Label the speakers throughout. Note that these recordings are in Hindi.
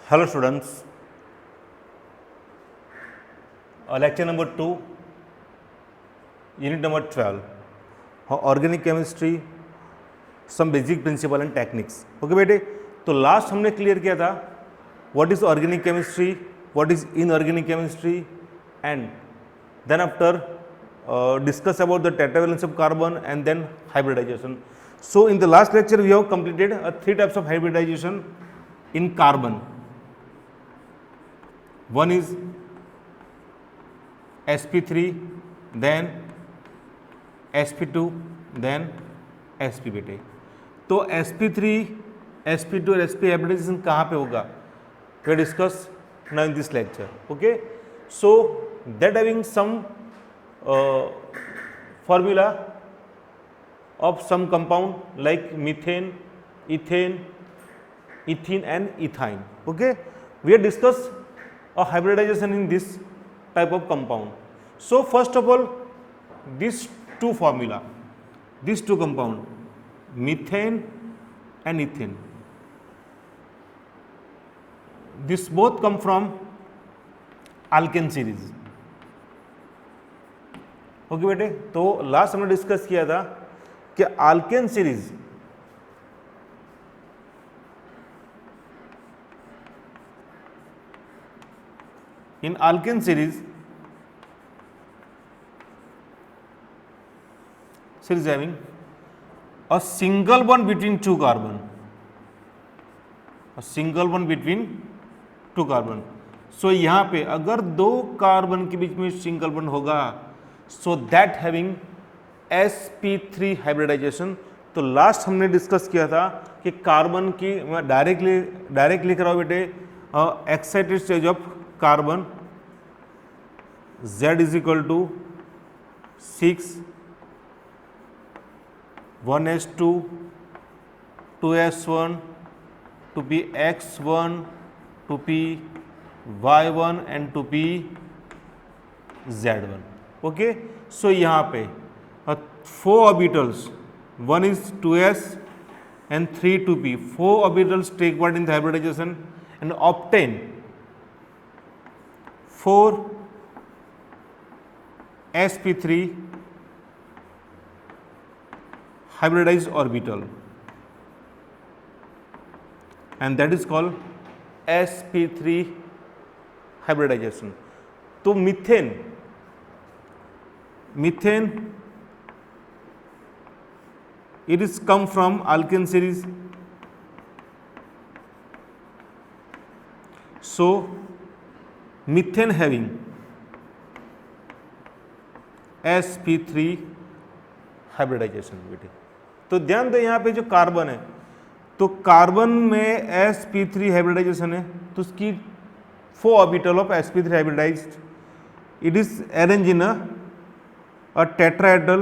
Speaker 1: Hello students, lecture number 2, unit number 12, organic chemistry, some basic principle and techniques. Okay बेटे, तो लास्ट हमने क्लियर किया था what is organic chemistry, what is inorganic chemistry, and then after discuss about the tetravalence of carbon and then hybridization. So in the last lecture we have completed three types of hybridization in carbon. One is sp3, then sp2, then sp बेटे। तो sp3, sp2 और sp hybridization कहाँ पे होगा? We discuss now in this lecture. Okay, so that having some formula of some compound like methane, ethane, ethene and ethine. Okay, we have discussed a hybridization in this type of compound. So first of all, these two formula, these two compound, methane and ethane, this both come from alkane series. Okay बेटे, तो लास्ट हमने डिस्कस किया था कि alkane series in alkane series having a single bond between two carbon, a single bond between two carbon. So यहां पे अगर दो कार्बन के बीच में सिंगल बॉन्ड होगा, so that having sp3 hybridization. तो लास्ट हमने डिस्कस किया था कि कार्बन की, मैं डायरेक्ट लिख रहा हूं बेटे, excited stage of carbon z is equal to 6 1s2 2s1 to p x1 to p y1 and to p z1. Okay, so यहाँ पे 4 orbitals, 1 is 2s and 3 2p, 4 orbitals take part in the hybridization and obtain 4 sp3 hybridized orbital, and that is called sp3 hybridization. तो methane it is come from alkane series. So methane having sp3 hybridization बेटे। तो ध्यान दो यहाँ पे जो कार्बन है, तो कार्बन में sp3 हाइब्रिडाइजेशन है, तो उसकी 4 orbital of sp3 hybridized, it is arrange in a tetrahedral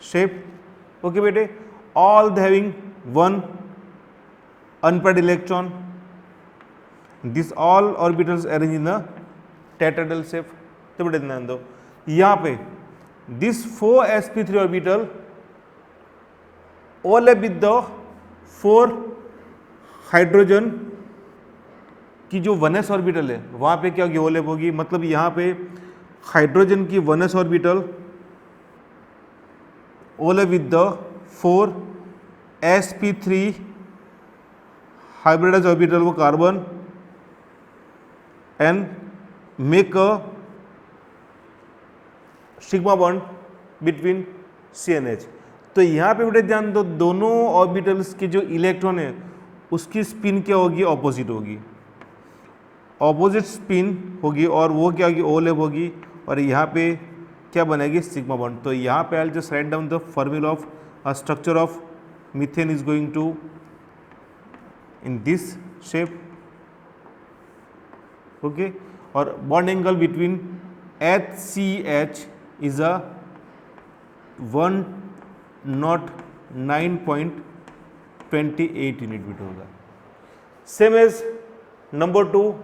Speaker 1: shape. Okay बेटे, all they having one unpaired electron, this all orbitals arranged in a tetrahedral shape. तो बेटे ध्यान दो यहाँ पे this 4 sp3 orbital overlap with the 4 hydrogen की जो 1s ऑर्बिटल है, वहाँ पे क्या होगी, ओवरलैप होगी। मतलब यहाँ पे हाइड्रोजन की 1s orbital overlap with the 4 sp3 hybridised orbital वो carbon and make a sigma bond between CNH। तो यहाँ पे बेटे ध्यान दो, दोनों ऑर्बिटल्स की जो इलेक्ट्रॉन है उसकी स्पिन क्या होगी, ऑपोजिट होगी, ऑपोजिट स्पिन होगी, और वो क्या होगी, ओवरलैप होगी, और यहाँ पे क्या बनेगी, सिग्मा बॉन्ड। तो यहाँ पे I will just write down the formula of a structure of methane is going to in this shape. Okay, और bond angle between HCH is a 109.28 unit metre होगा। Same as number 2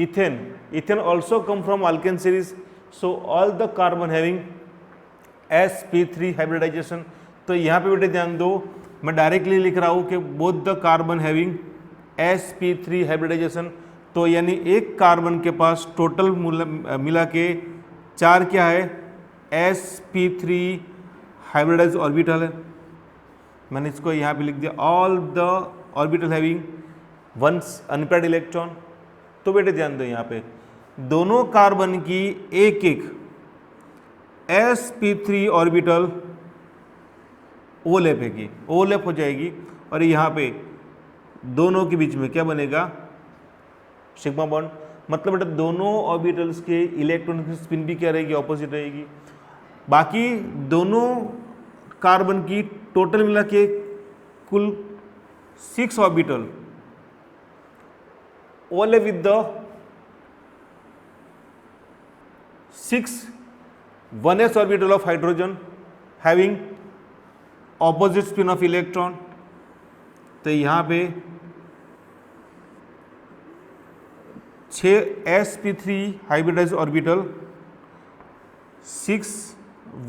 Speaker 1: ethane, ethane also come from alkane series. So all the carbon having sp3 hybridization. तो यहाँ पे बेटे ध्यान दो, मैं डायरेक्टली लिख रहा हूँ कि both the carbon having sp3 hybridization. तो यानी एक कार्बन के पास टोटल मिला के 4 क्या है, sp3 हाइब्रिडाइज ऑर्बिटल है। मैंने इसको यहाँ पे लिख दिया all the orbital having ones unpaired electron. तो बेटे ध्यान दो, यहाँ पे दोनों कार्बन की एक एक sp3 ऑर्बिटल ओवरलैप है, ओवरलैप हो जाएगी, और यहाँ पे दोनों के बीच में क्या बनेगा, सिग्मा बॉन्ड। मतलब बेटा दोनों ऑर्बिटल्स के इलेक्ट्रॉन की स्पिन भी क्या रहेगी, ऑपोजिट रहेगी। बाकी दोनों कार्बन की टोटल मिला के कुल 6 orbital overlap with the 6 1s orbital of hydrogen having opposite spin of electron. तो यहाँ पे 6 sp3 hybridize orbital 6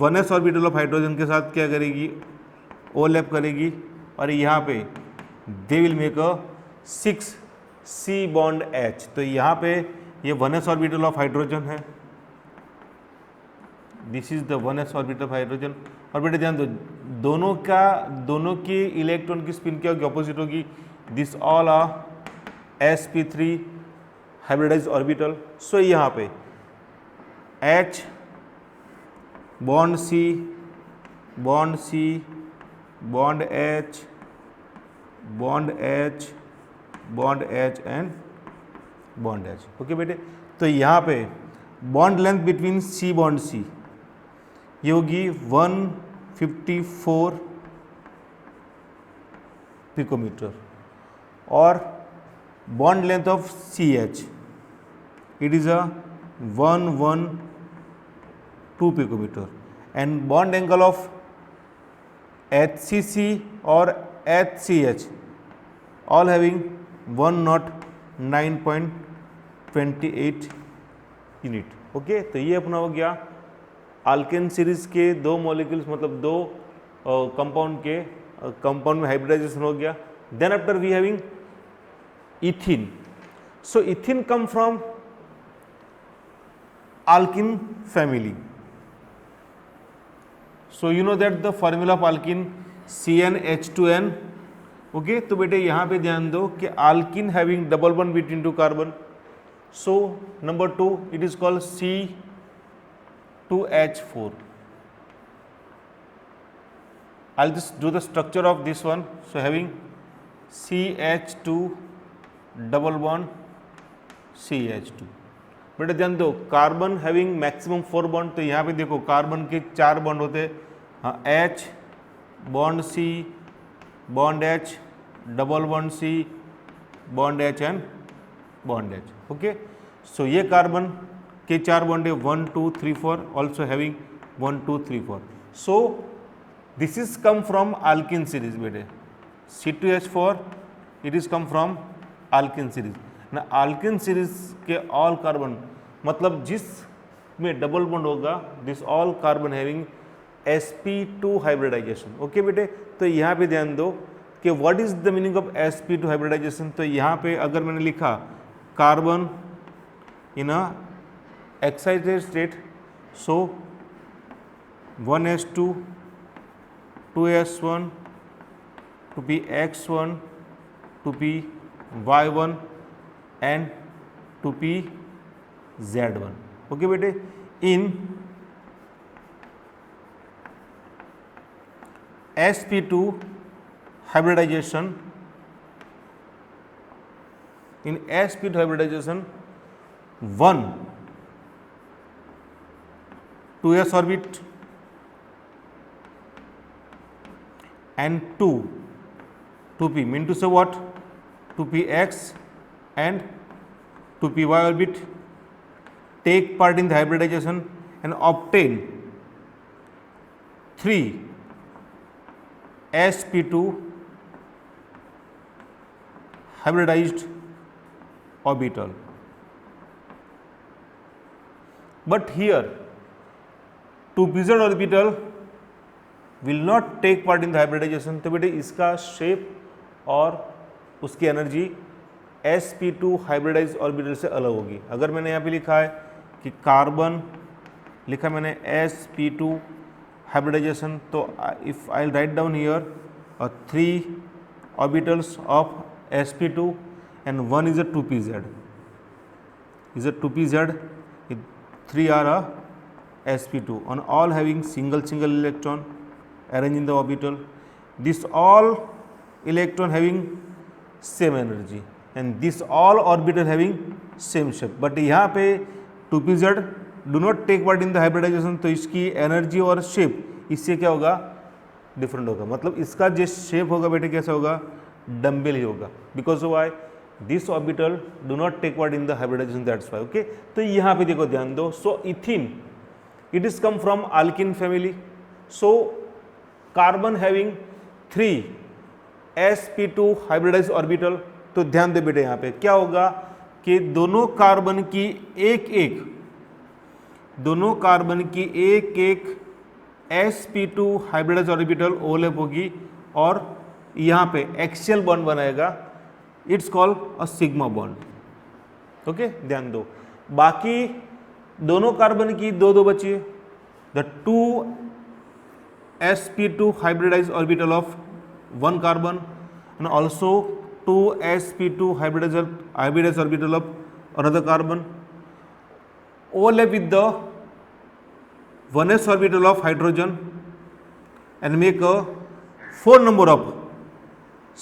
Speaker 1: 1s orbital of hydrogen के साथ क्या करेगी, ओवरलैप करेगी, और यहाँ पे they will make a 6 C bond H। तो यहाँ पे ये 1s ऑर्बिटल ऑफ हाइड्रोजन है, this is the 1s orbital of hydrogen. और बेटे ध्यान दो, दोनों की इलेक्ट्रॉन की स्पिन क्या होगी, ऑपोजिट होगी। This all are sp3 hybridize orbital. So यहाँ पे H bond C bond C bond H bond H bond H and bond H। Okay बेटे, तो यहाँ पे bond length between C bond C ये होगी 154 पिकोमीटर, और bond length of CH it is a 112 picometre, and bond angle of HCC और HCH all having 109.28 unit. Okay, तो ये अपना हो गया आल्केन सीरीज के दो मॉलिक्यूल्स, मतलब दो कंपाउंड में हाइब्रिडाइजेशन हो गया। Then after we having ethene. So ethene come from alkene family. So you know that the formula of alkene CnH2n. Okay, तो बेटे यहाँ पे ध्यान दो कि alkene having double bond between two carbon. So number 2 it is called C2H4. I'll just do the structure of this one. So having CH2 double bond CH2. बेटा ध्यान दो, कार्बन हैविंग मैक्सिमम 4 बॉन्ड। तो यहाँ पे देखो कार्बन के 4 बॉन्ड होते हैं, हाँ, H bond C bond H double bond C bond H and bond H। Okay, so ये कार्बन के 4 बॉन्ड है 1 2 3 4, also having 1 2 3 4। So this is come from alkene series बेटे, C2H4 it is come from alkene series ना। alkene सीरीज के ऑल कार्बन, मतलब जिस में डबल बॉन्ड होगा, this all carbon having sp2 hybridization. Okay बेटे, तो यहाँ पे ध्यान दो कि what is the meaning of sp2 hybridization. तो यहाँ पे अगर मैंने लिखा carbon in a excited state, so 1s2 2s1 2px1 2py1 and 2pz1। Okay बेटे, इन sp2 hybridization, in sp2 hybridization 1 2s orbit and 2p mean to say what, 2px and 2py orbit take part in the hybridization and obtain 3 sp2 hybridized orbital। But here two pz orbital will not take part in the hybridization. तो बेटे इसका शेप और उसकी एनर्जी sp2 हाइब्रिडाइज ऑर्बिटल से अलग होगी। अगर मैंने यहाँ पे लिखा है कि कार्बन, लिखा मैंने sp2 हाइब्रिडाइजेशन, तो if I write down here 3 orbitals of sp2 and 1 is a 2pz, is a 2pz, 3 are a sp2 on all having single electron arranged in the orbital. This all electron having same energy and this all orbital having same shape. But यहाँ पे 2pz do not take part in the hybridization, तो इसकी एनर्जी और शेप इससे क्या होगा, डिफरेंट होगा। मतलब इसका जो शेप होगा बेटे कैसा होगा, डम्बेल ही होगा। Because why, this orbital do not take part in the hybridization, that's why. Okay, तो यहाँ पे देखो ध्यान दो। So ethene it is come from alkene family. So carbon having 3 sp2 hybridize orbital. तो ध्यान दे बेटे यहाँ पे क्या होगा कि दोनों कार्बन की एक sp2 हाइब्रिडाइज ऑर्बिटल ओवरलैप होगी और यहाँ पे एक्सियल बॉन्ड बनाएगा। It's called a sigma bond. Okay, ध्यान दो। बाकी दोनों कार्बन की दो बची है। The 2 sp2 hybridize orbital of 1 carbon and also 2 sp2 hybridized orbital of another carbon overlap with the 1s orbital of hydrogen and make a 4 number of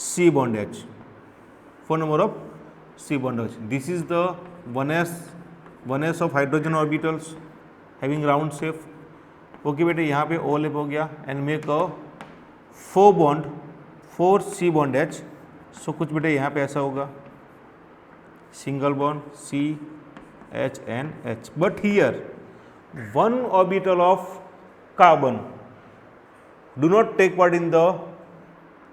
Speaker 1: C bond H. 4 number of C bond H. This is the 1s of hydrogen orbitals having round shape. Okay बेटे, यहाँ पे overlap हो गया and make a 4 C bond H. सो कुछ बेटे यहाँ पे ऐसा होगा, single bond C H and H. But here 1 orbital of carbon do not take part in the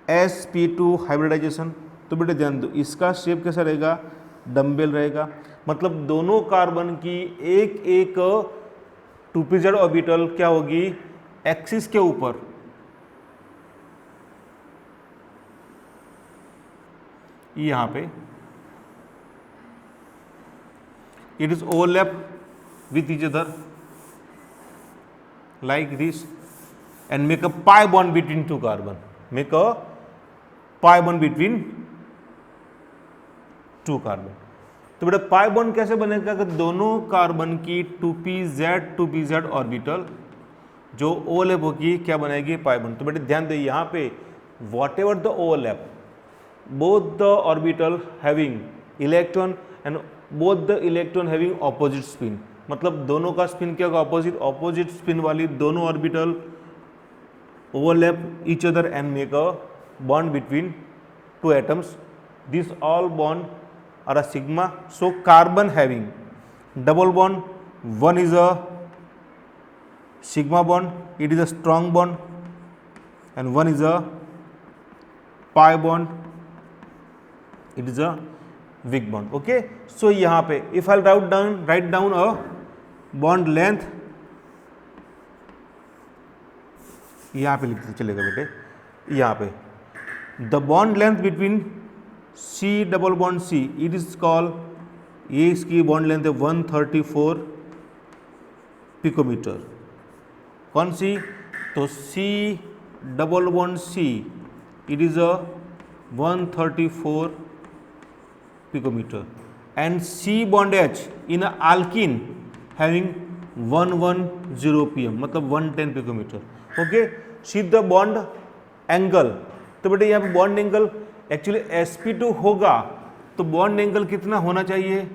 Speaker 1: sp2 hybridization. तो बेटे ध्यान दो, इसका शेप कैसा रहेगा, डम्बेल रहेगा। मतलब दोनों कार्बन की एक 2pz ऑर्बिटल क्या होगी, एक्सिस के ऊपर यहाँ पे it is overlap with each other like this and make a pi bond between 2 carbon. Make a pi bond between 2 carbon. तो बेटा पाई बॉन्ड कैसे बनेगा कि दोनों कार्बन की 2pz ऑर्बिटल जो ओवरलैप होगी क्या बनाएगी, पाई बॉन्ड। तो बेटे ध्यान दे यहाँ पे what ever the overlap, both the orbital having electron and both the electron having opposite spin। मतलब दोनों का स्पिन क्या होगा, ऑपोजिट स्पिन वाली दोनों orbital overlap each other and make a bond between 2 atoms. This all bond are a sigma. So carbon having double bond, 1 is a sigma bond, it is a strong bond, and 1 is a pi bond, it is a weak bond. Okay, so यहाँ पे if I'll write down a bond length, यहाँ पे लिखते चलेगा बेटे, यहाँ पे the bond length between C double bond C, it is called, ये इसकी bond length है 134 पिकोमीटर। कौन सी, तो C double bond C, it is a 134 picometer and C bond H in a alkene having 110 pm, मतलब 110 picometer. Okay, see the bond angle. तो बेटे यहाँ पे बॉन्ड एंगल एक्चुअली sp2 होगा तो बॉन्ड एंगल कितना होना चाहिए,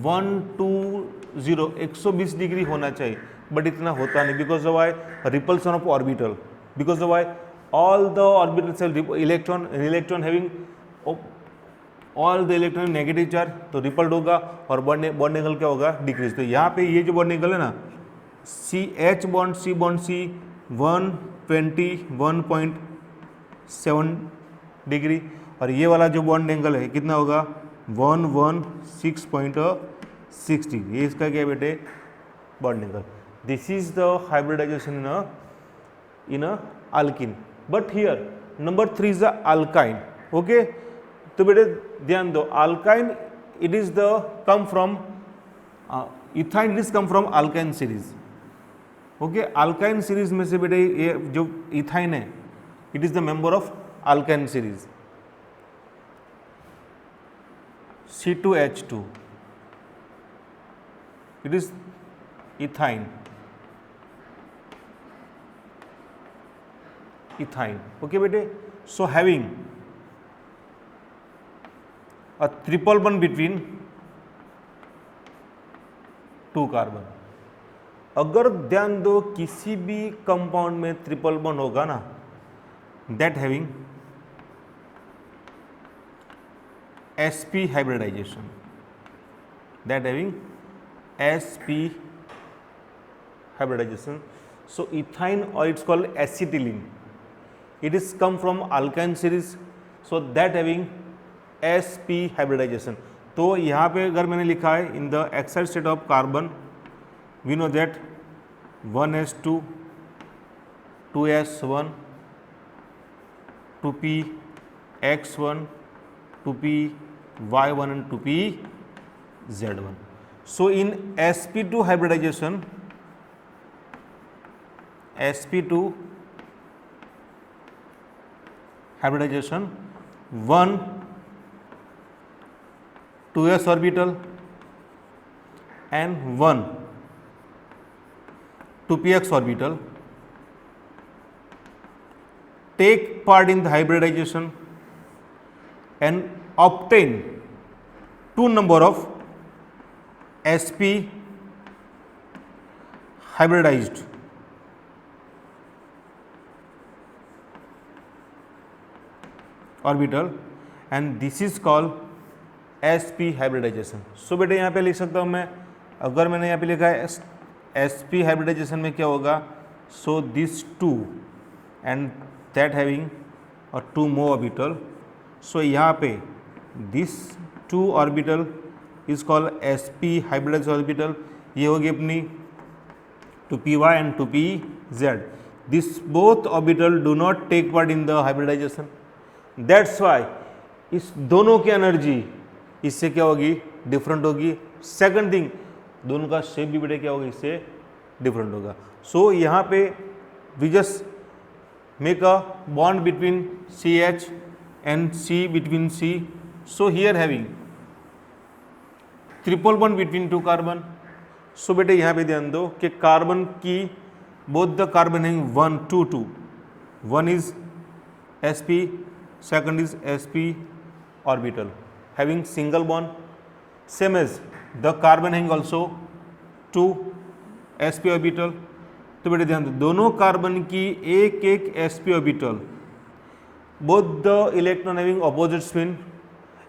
Speaker 1: 120 डिग्री होना चाहिए, बट इतना होता नहीं। Because of why, repulsion of orbital, because of why all the orbitals have electron having all the electron negative charge, तो रिपल्ड होगा और बॉन्ड एंगल क्या होगा, डिक्रीज। तो यहाँ पे ये जो बॉन्ड एंगल है ना, C बॉन्ड C 121.7 डिग्री और ये वाला जो बॉन्ड एंगल है कितना होगा, 116.6 डिग्री। ये इसका क्या बेटे, bond angle. This is the hybridization in a alkene. But here number 3 is the alkyne. Okay, तो बेटे ध्यान दो, alkyne it is the come from ethyne, it is come from alkyne series. Okay, alkyne series में से बेटे ये जो इथाइन है it is the member of alkyne series. C2H2 it is ethyne. Okay बेटे, so having a triple bond between two carbon. अगर ध्यान दो किसी भी कंपाउंड में ट्रिपल बॉन्ड होगा ना, that having sp hybridization, that having sp hybridization. So ethyne, or it's called acetylene, it is come from alkyne series, so that having sp hybridization. तो यहाँ पे अगर मैंने लिखा है in the excited state of carbon we know that 1s2 2s1 2px1 2py1 and 2pz1. So in sp2 hybridization, one 2s orbital and one 2px orbital take part in the hybridization and obtain two number of sp hybridized orbital, and this is called sp hybridization. सो बेटे यहाँ पे लिख सकता हूँ मैं, अगर मैंने यहाँ पे लिखा है sp hybridization में क्या होगा, so this two and that having और टू मोर ऑर्बिटल. सो यहाँ पे this two orbital is called sp hybridized orbital. ये होगी अपनी 2py and 2pz. This both orbital do not take part in the hybridization. That's why इस दोनों की एनर्जी इससे क्या होगी, डिफरेंट होगी. सेकंड थिंग, दोनों का शेप भी बेटे क्या होगा, इससे डिफरेंट होगा. सो यहाँ पे we just make a bond between CH and C between C. So here having triple bond between two carbon. So बेटे यहाँ पे ध्यान दो कि कार्बन की both the carbon having 1 2 2, one is sp, second is sp orbital having single bond, same as the carbon having also 2 sp orbital. तो बेटे ध्यान दो दोनों कार्बन की एक एक sp orbital, both the electron having opposite spin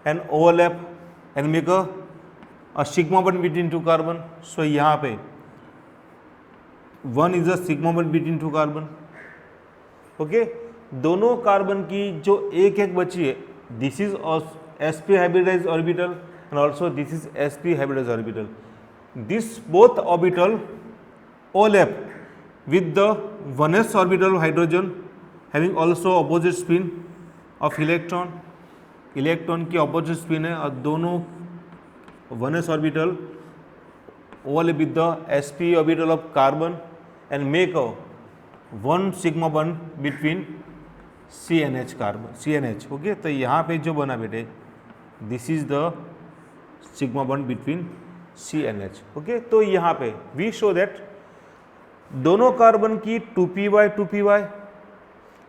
Speaker 1: and overlap and make a sigma bond between two carbon. So यहाँ पे one is a sigma bond between two carbon. Okay, दोनों कार्बन की जो एक एक बची है, this is sp hybridized orbital and also this is sp hybridized orbital. This both orbital overlap with the 1s orbital of hydrogen having also opposite spin of electron. Electron की opposite spin है और दोनों 1s orbital overlap with the sp orbital of carbon and make a one sigma bond between CNH carbon CNH. Okay, तो यहाँ पे जो बना बेटे this is the sigma bond between CNH. Okay, तो यहाँ पे वी शो दैट दोनों कार्बन की 2py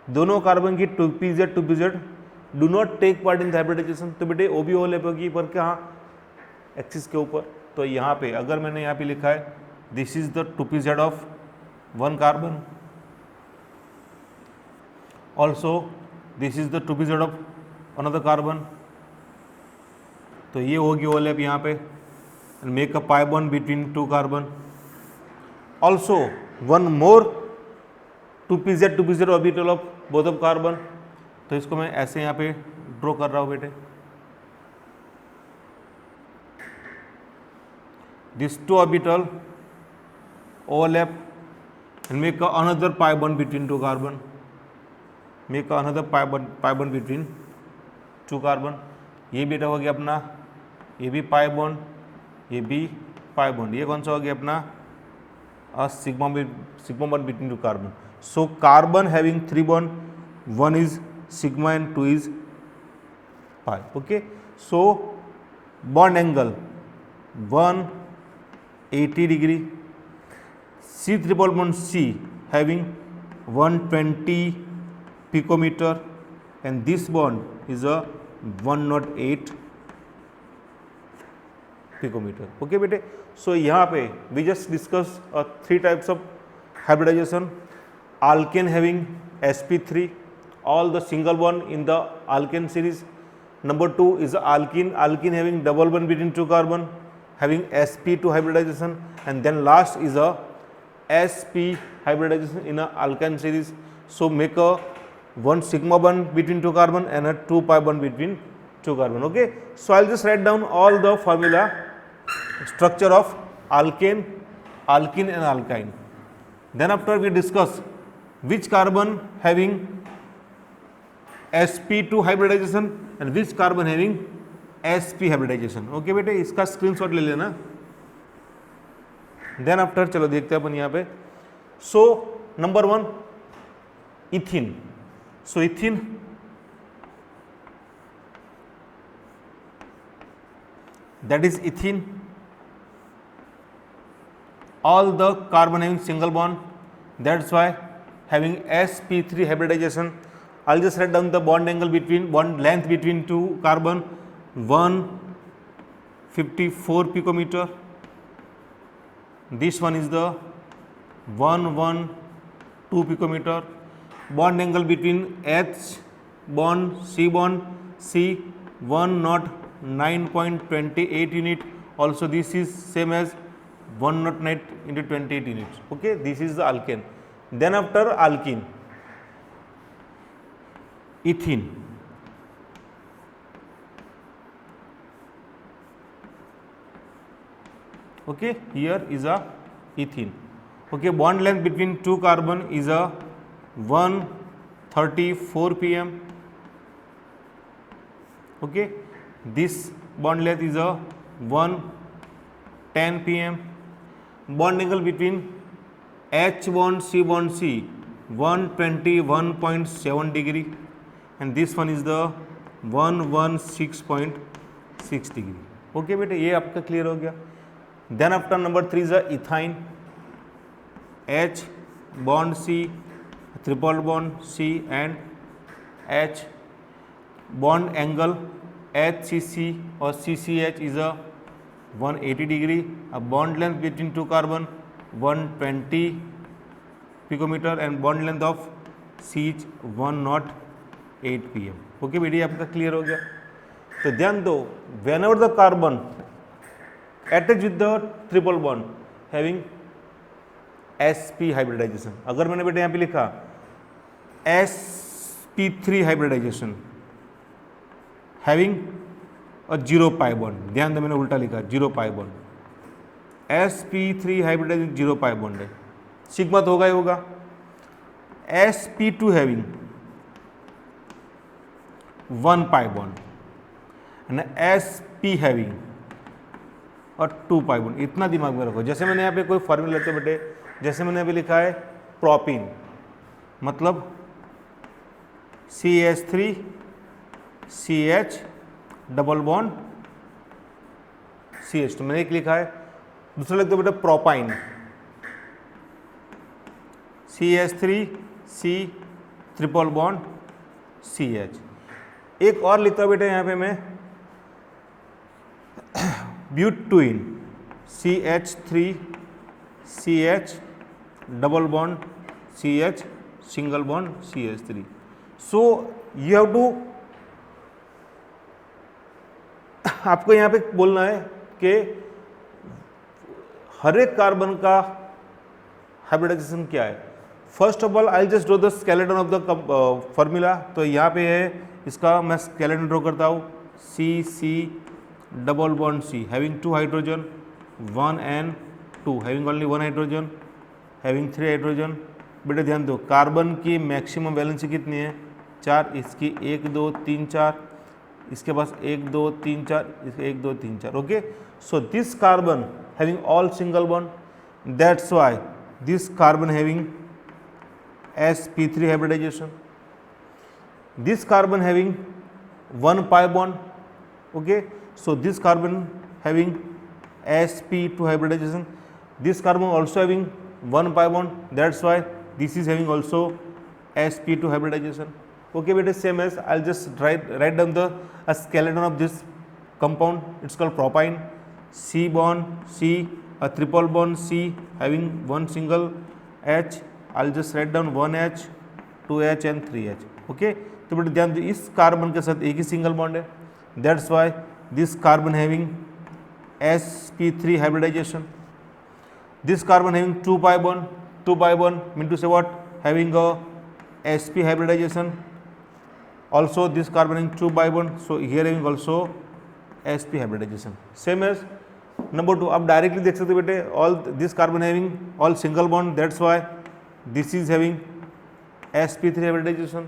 Speaker 1: दोनों कार्बन की 2pz do not take part in hybridization. तो बेटे वो भी ओवरलैप होगी पर कहाँ, एक्सिस के ऊपर. तो यहाँ पे अगर मैंने यहाँ पे लिखा है this is the 2pz of one carbon, also this is the 2pz of another carbon. तो ये होगी ओवरलैप यहाँ पे and make a pi bond between two carbon. Also one more 2pz orbital of both of carbon. तो इसको मैं ऐसे यहाँ पे ड्रॉ कर रहा हूँ बेटे. This two orbital overlap and make another pi bond between two carbon, make another pi bond between two carbon. ये बेटा हो गया अपना, ये भी पाई बॉन्ड, ये भी पाई बॉन्ड, ये कौन सा हो गया अपना sigma bond between two carbon. So carbon having 3 bond, one is sigma and 2 is pi. Okay, so bond angle 180 degree. C triple bond C having 120 picometer and this bond is a 108 picometer. Okay बेटे, so यहाँ पे we just discuss 3 types of hybridization. Alkane having sp3, all the single bond in the alkane series. Number 2 is alkene having double bond between two carbon, having sp2 hybridization, and then last is a sp hybridization in a alkane series. So make a one sigma bond between two carbon and a 2 pi bond between two carbon. Okay, so I'll just write down all the formula structure of alkane and alkyne. Then after we discuss which carbon having sp2 hybridization and which carbon having sp hybridization. Okay बेटे, इसका स्क्रीनशॉट ले लेना. देन आफ्टर चलो देखते हैं अपन यहाँ पे. So number 1 इथिन. So इथिन that is ethene, all the carbon having single bond, that's why having sp3 hybridization. I'll just write down the bond angle between bond length between two carbon 154 picometer. This one is the 112 picometer. Bond angle between H bond C 109.28 unit. Also this is same as 109 into 28 units. Okay, this is the alkane. Then after alkene, ethene. Okay, here is a ethene. Okay, bond length between two carbon is a 134 pm. Okay, this bond length is a 110 pm. Bond angle between H bond C 121.7 degree and this one is the 116.6 degree. Okay बेटे, ये आपका क्लियर हो गया. Then after number 3 is a ethyne. H bond C, triple bond C and H. Bond angle HCC or CCH is a 180 degree. A bond length between two carbon 120 picometer and bond length of CH 108 pm. Okay बेटे, आपका क्लियर हो गया. तो ध्यान दो, whenever the carbon attached with the triple bond having sp hybridization, अगर मैंने बेटे यहाँ पे लिखा sp3 hybridization having a 0 pi bond, ध्यान दो मैंने उल्टा लिखा 0 pi bond. sp3 hybridization 0 pi bond है, सिग्मा तो होगा ही होगा. sp2 having 1 pi bond and sp having और 2 pi bond. इतना दिमाग में रखो. जैसे मैंने यहाँ पे कोई फॉर्मूला लेते बेटे, जैसे मैंने अभी लिखा है प्रोपिन, मतलब CH3 CH double bond CH2, मैंने एक लिखा है. दूसरा लिखते बेटे propyne CH3 C triple bond CH. एक और लिखता हूँ बेटे यहाँ पे मैं butane CH3 CH double bond CH single bond CH3. So you have to, आपको यहाँ पे बोलना है कि हर एक कार्बन का हाइब्रिडाइजेशन क्या है. First of all I just draw the skeleton of the formula. तो यहाँ पे है, इसका मैं स्केलेटन ड्रॉ करता हूँ. C double bond C having 2 hydrogen, 1 and 2 having only 1 hydrogen, having 3 hydrogen. बेटे ध्यान दो, कार्बन की मैक्सिमम वैलेंसी कितनी है 4, इसकी 1 2 3 4, इसके पास 1 2 3 4, इसके 1 2 3 4। Okay, so this carbon having all single bond, that's why this carbon having sp3 hybridization, this carbon having 1 pi bond. Okay, so this carbon having sp2 hybridization, this carbon also having 1 pi bond, that's why this is having also sp2 hybridization. Okay beta, same as I'll just write down the skeleton of this compound. It's called propyne, C bond C, a triple bond C having 1 single H. I'll just write down 1H, 2H and 3H. Okay, तो बेटा ध्यान दो, इस कार्बन के साथ एक ही सिंगल बॉन्ड है, that's why this carbon having sp3 hybridization, this carbon having 2 pi bond mean to say what, having a sp hybridization, also this carbon having 2 pi bond, so here having also sp hybridization, same as number 2. आप डायरेक्टली देख सकते हो बेटे, all this carbon having all single bond, that's why this is having sp3 hybridization,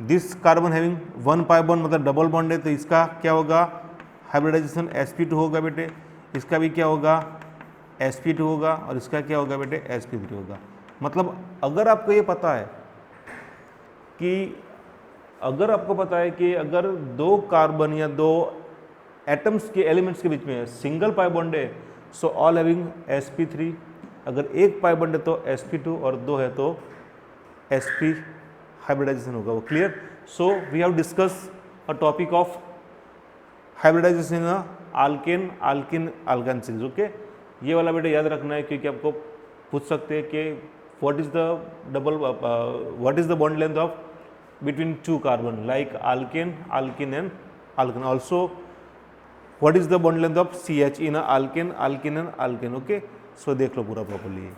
Speaker 1: this carbon having 1 pi bond मतलब डबल बॉन्ड है, तो इसका क्या होगा हाइब्रिडाइजेशन sp2 होगा बेटे, इसका भी क्या होगा sp2 होगा, और इसका क्या होगा बेटे sp3 होगा। मतलब अगर आपको ये पता है कि अगर दो कार्बन या दो एटम्स के एलिमेंट्स के बीच में सिंगल पाई बॉन्ड है, सो ऑल हैविंग sp3, अगर एक पाई बॉन्ड है तो sp2 और दो है तो sp हाइब्रिडाइजेशन होगा। वो clear? So we have discuss a topic of hybridization in alkane alkyne series. Okay, ये वाला बेटा याद रखना है, क्योंकि आपको पूछ सकते हैं कि what is the bond length of between 2 carbon like alkene and alkene, also what is the bond length of CH in alkene and alkene। Okay, so देख लो पूरा प्रॉपर्ली।